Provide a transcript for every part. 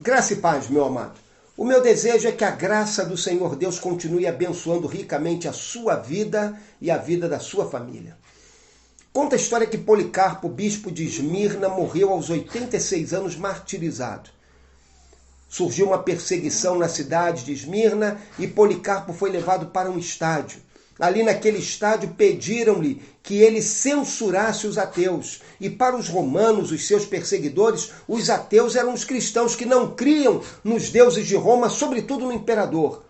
Graça e paz, meu amado. O meu desejo é que a graça do Senhor Deus continue abençoando ricamente a sua vida e a vida da sua família. Conta a história que Policarpo, bispo de Esmirna, morreu aos 86 anos martirizado. Surgiu uma perseguição na cidade de Esmirna e Policarpo foi levado para um estádio. Ali naquele estádio pediram-lhe que ele censurasse os ateus. E para os romanos, os seus perseguidores, os ateus eram os cristãos que não criam nos deuses de Roma, sobretudo no imperador.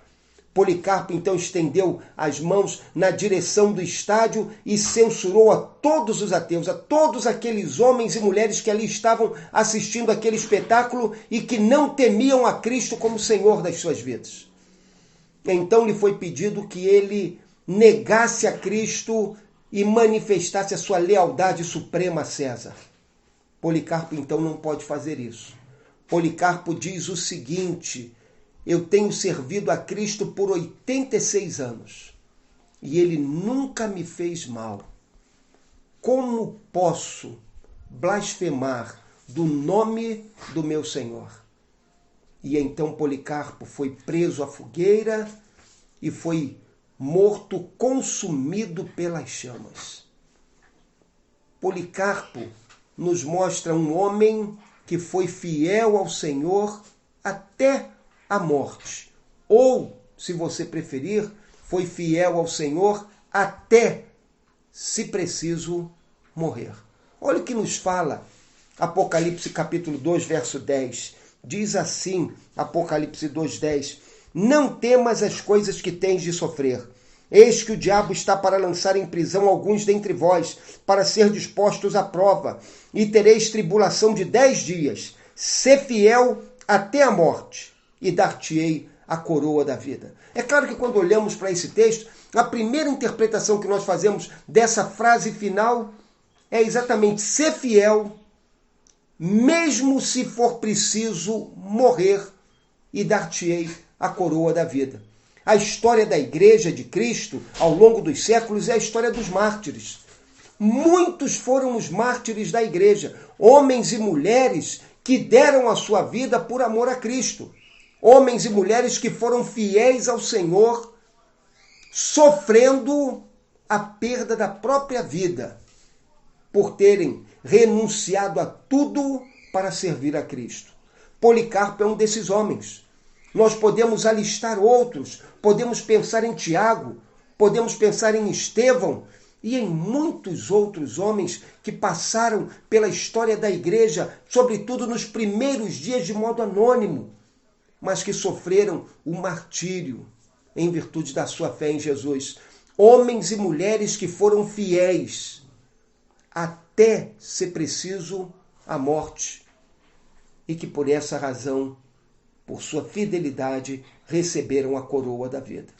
Policarpo então estendeu as mãos na direção do estádio e censurou a todos os ateus, a todos aqueles homens e mulheres que ali estavam assistindo aquele espetáculo e que não temiam a Cristo como Senhor das suas vidas. Então lhe foi pedido que ele negasse a Cristo e manifestasse a sua lealdade suprema a César. Policarpo então não pode fazer isso. Policarpo diz o seguinte: eu tenho servido a Cristo por 86 anos e ele nunca me fez mal. Como posso blasfemar do nome do meu Senhor? E então Policarpo foi preso à fogueira e foi morto, consumido pelas chamas. Policarpo nos mostra um homem que foi fiel ao Senhor até a morte. Ou, se você preferir, foi fiel ao Senhor até, se preciso, morrer. Olha o que nos fala Apocalipse capítulo 2, verso 10. Diz assim, Apocalipse 2:10: não temas as coisas que tens de sofrer. Eis que o diabo está para lançar em prisão alguns dentre vós, para ser dispostos à prova, e tereis tribulação de 10 dias. Sê fiel até a morte, e dar-te-ei a coroa da vida. É claro que quando olhamos para esse texto, a primeira interpretação que nós fazemos dessa frase final é exatamente: ser fiel, mesmo se for preciso morrer, e dar-te-ei a coroa da vida. A história da Igreja de Cristo, ao longo dos séculos, é a história dos mártires. Muitos foram os mártires da Igreja, homens e mulheres que deram a sua vida por amor a Cristo. Homens e mulheres que foram fiéis ao Senhor, sofrendo a perda da própria vida, por terem renunciado a tudo para servir a Cristo. Policarpo é um desses homens. Nós podemos alistar outros, podemos pensar em Tiago, podemos pensar em Estevão e em muitos outros homens que passaram pela história da igreja, sobretudo nos primeiros dias de modo anônimo, mas que sofreram o martírio em virtude da sua fé em Jesus. Homens e mulheres que foram fiéis até, se preciso, a morte, e que por essa razão, por sua fidelidade, receberam a coroa da vida.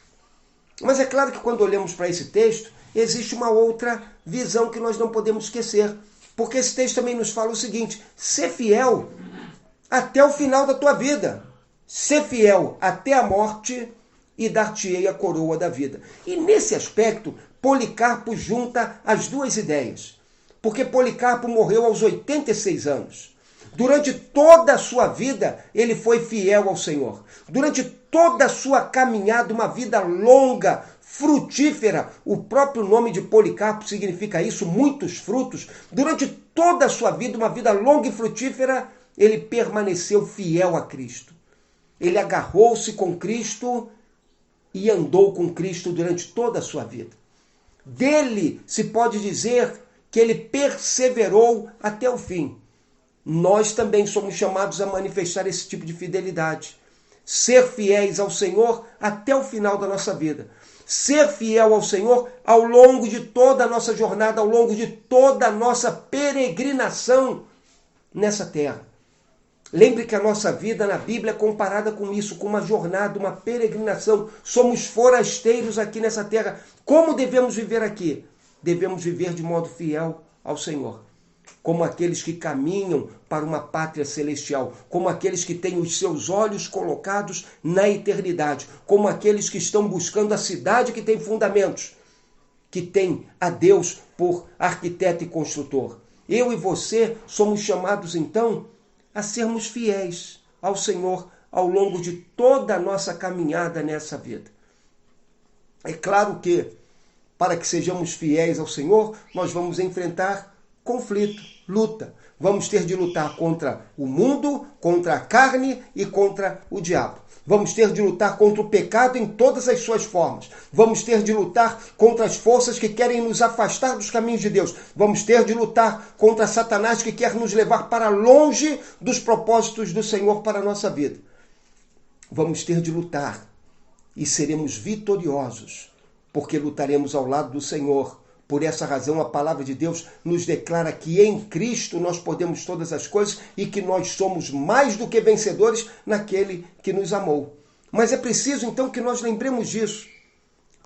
Mas é claro que quando olhamos para esse texto, existe uma outra visão que nós não podemos esquecer. Porque esse texto também nos fala o seguinte: ser fiel até o final da tua vida. Ser fiel até a morte e dar-te-ei a coroa da vida. E nesse aspecto, Policarpo junta as duas ideias. Porque Policarpo morreu aos 86 anos. Durante toda a sua vida, ele foi fiel ao Senhor. Durante toda a sua caminhada, uma vida longa, frutífera, o próprio nome de Policarpo significa isso, muitos frutos. Durante toda a sua vida, uma vida longa e frutífera, ele permaneceu fiel a Cristo. Ele agarrou-se com Cristo e andou com Cristo durante toda a sua vida. Dele se pode dizer que ele perseverou até o fim. Nós também somos chamados a manifestar esse tipo de fidelidade. Ser fiéis ao Senhor até o final da nossa vida. Ser fiel ao Senhor ao longo de toda a nossa jornada, ao longo de toda a nossa peregrinação nessa terra. Lembre que a nossa vida na Bíblia é comparada com isso, com uma jornada, uma peregrinação. Somos forasteiros aqui nessa terra. Como devemos viver aqui? Devemos viver de modo fiel ao Senhor. Como aqueles que caminham para uma pátria celestial, como aqueles que têm os seus olhos colocados na eternidade, como aqueles que estão buscando a cidade que tem fundamentos, que tem a Deus por arquiteto e construtor. Eu e você somos chamados então a sermos fiéis ao Senhor ao longo de toda a nossa caminhada nessa vida. É claro que, para que sejamos fiéis ao Senhor, nós vamos enfrentar conflito, luta. Vamos ter de lutar contra o mundo, contra a carne e contra o diabo. Vamos ter de lutar contra o pecado em todas as suas formas. Vamos ter de lutar contra as forças que querem nos afastar dos caminhos de Deus. Vamos ter de lutar contra Satanás que quer nos levar para longe dos propósitos do Senhor para a nossa vida. Vamos ter de lutar e seremos vitoriosos, porque lutaremos ao lado do Senhor. Por essa razão, a palavra de Deus nos declara que em Cristo nós podemos todas as coisas e que nós somos mais do que vencedores naquele que nos amou. Mas é preciso, então, que nós lembremos disso.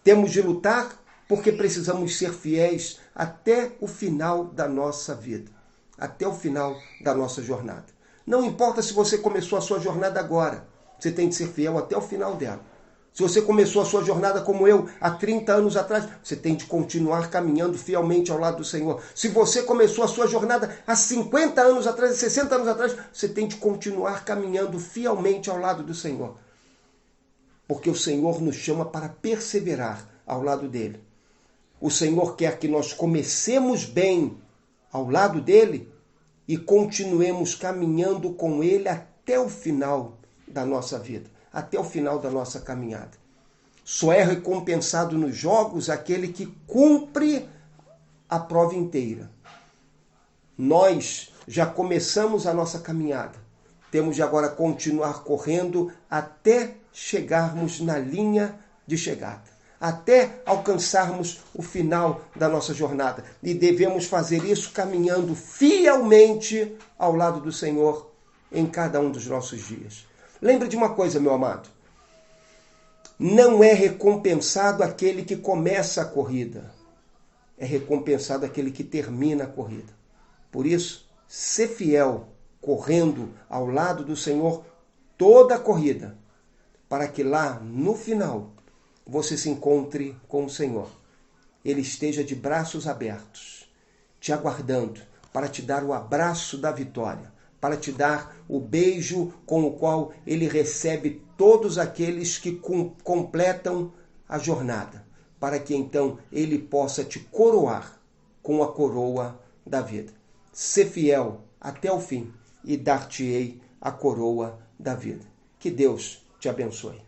Temos de lutar porque precisamos ser fiéis até o final da nossa vida, até o final da nossa jornada. Não importa se você começou a sua jornada agora, você tem de ser fiel até o final dela. Se você começou a sua jornada como eu, há 30 anos atrás, você tem de continuar caminhando fielmente ao lado do Senhor. Se você começou a sua jornada há 50 anos atrás, há 60 anos atrás, você tem de continuar caminhando fielmente ao lado do Senhor. Porque o Senhor nos chama para perseverar ao lado dele. O Senhor quer que nós comecemos bem ao lado dele e continuemos caminhando com ele até o final da nossa vida, até o final da nossa caminhada. Só é recompensado nos jogos aquele que cumpre a prova inteira. Nós já começamos a nossa caminhada. Temos de agora continuar correndo até chegarmos na linha de chegada, até alcançarmos o final da nossa jornada. E devemos fazer isso caminhando fielmente ao lado do Senhor em cada um dos nossos dias. Lembre de uma coisa, meu amado. Não é recompensado aquele que começa a corrida. É recompensado aquele que termina a corrida. Por isso, ser fiel, correndo ao lado do Senhor toda a corrida, para que lá, no final, você se encontre com o Senhor. Ele esteja de braços abertos, te aguardando para te dar o abraço da vitória, para te dar o beijo com o qual ele recebe todos aqueles que completam a jornada, para que então ele possa te coroar com a coroa da vida. Ser fiel até o fim e dar-te-ei a coroa da vida. Que Deus te abençoe.